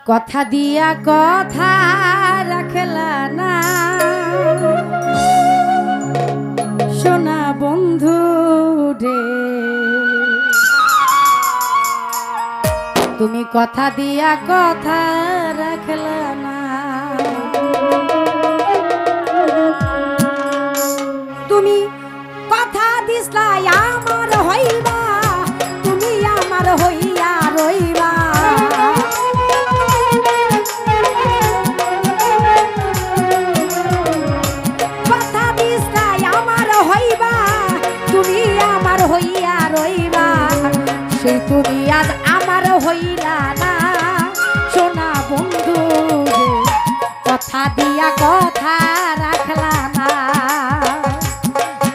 কথা দিয়া কথা রাখলা না সোনা বন্ধু রে, তুমি কথা দিয়া কথা রাখলা না। তুমি কথা দিসলা আমার হইবা, তুমি আমার হইয়া রইবা। কথা দিসলা আমার হইবা, তুমি আমার হইয়া রইবা। সেই তুমি আজ আমার হইলা না সোনা বন্ধু রে, কথা দিয়া কথা রাখলা না,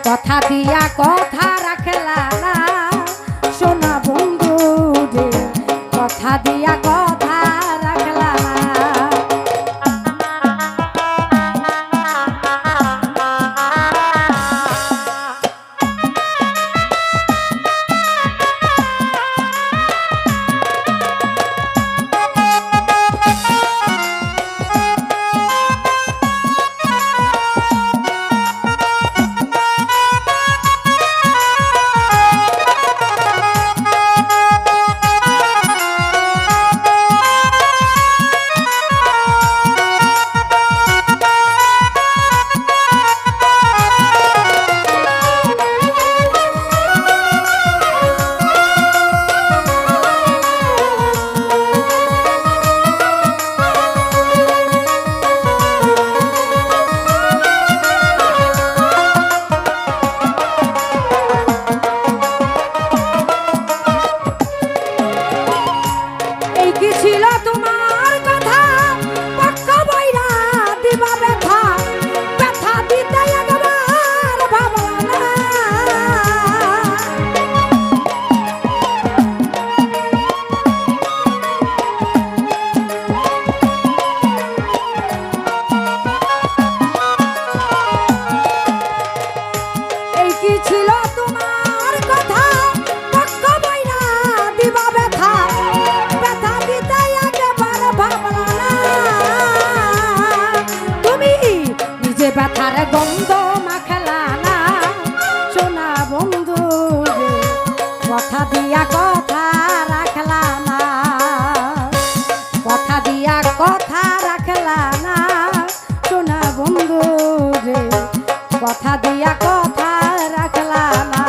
কথা দিয়া কথা রাখলা না সোনা বন্ধু রে, কথা দিয়া কথা রাখলা না। ব্যথার গন্ধ মাখলা না সোনা বন্ধু রে, কথা দিয়া কথা রাখলা না, কথা দিয়া কথা রাখলা না সোনা বন্ধু রে, কথা দিয়া কথা রাখলা না।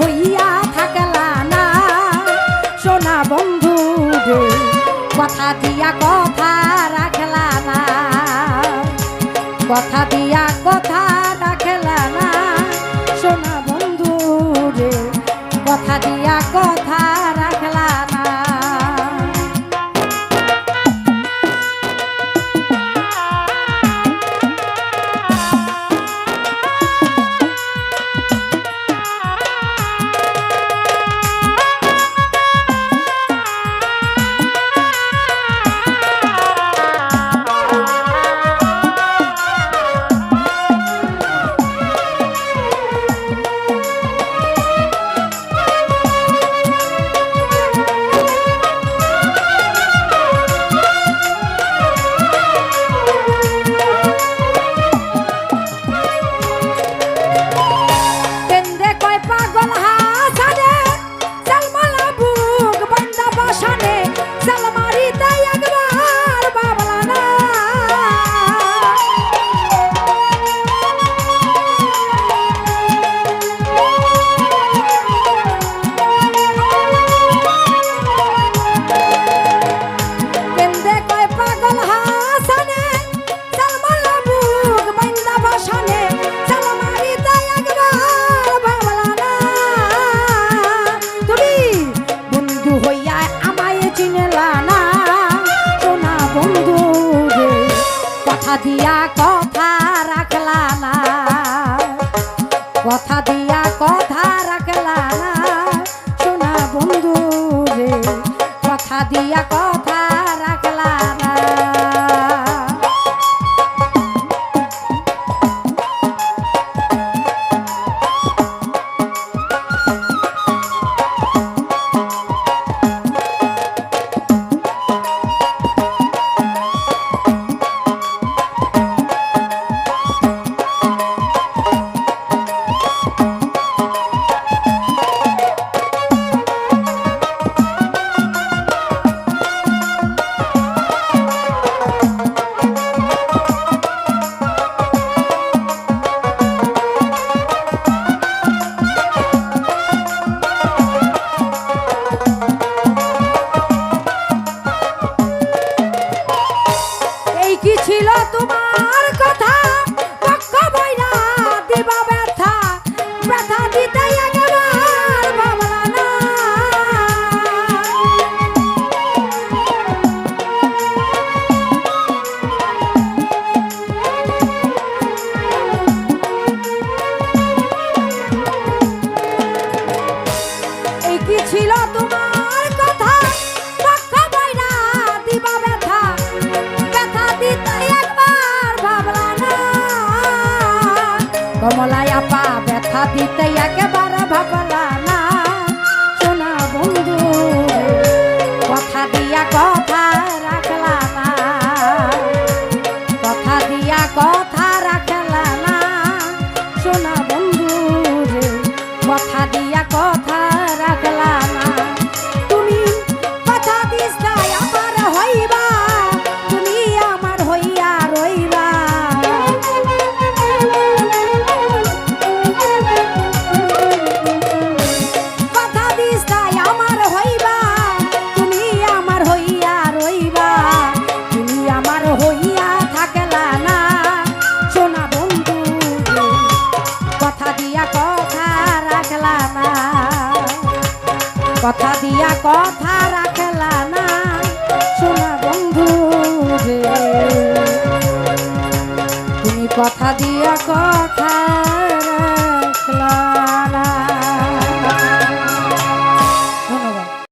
হইয়া থাকলা না সোনা বন্ধু রে, কথা দিয়া কথা রাখলা না, কথা দিয়া কথা রাখলা না সোনা বন্ধু রে, কথা দিয়া কথা রাখলা না। দিয়া কথা রাখলা না। কি ছিল তোমার কথা পক্ষ বইরা দিবা ব্যথা ব্যথা দিতে একবার ভাবলা না। এই কি ছিল তোমার কথা পক্ষ বইরা দিবা ব্যথা কমলায় আপা ব্যথা দিতে একেবারে ভাবলা না। সোনা বন্ধু কথা দিয়া কথা রাখলা না, কথা দিয়া কথা রাখলা না। সোনা বন্ধু রে কথা দিয়া কথা রাখলা না। তুমি কথা দিস আমার হইবা, তুমি আমার হইয়া রইবা। কথা দিয়া কথা রাখলা না সোনা বন্ধু রে, তুমি কথা দিয়া কথা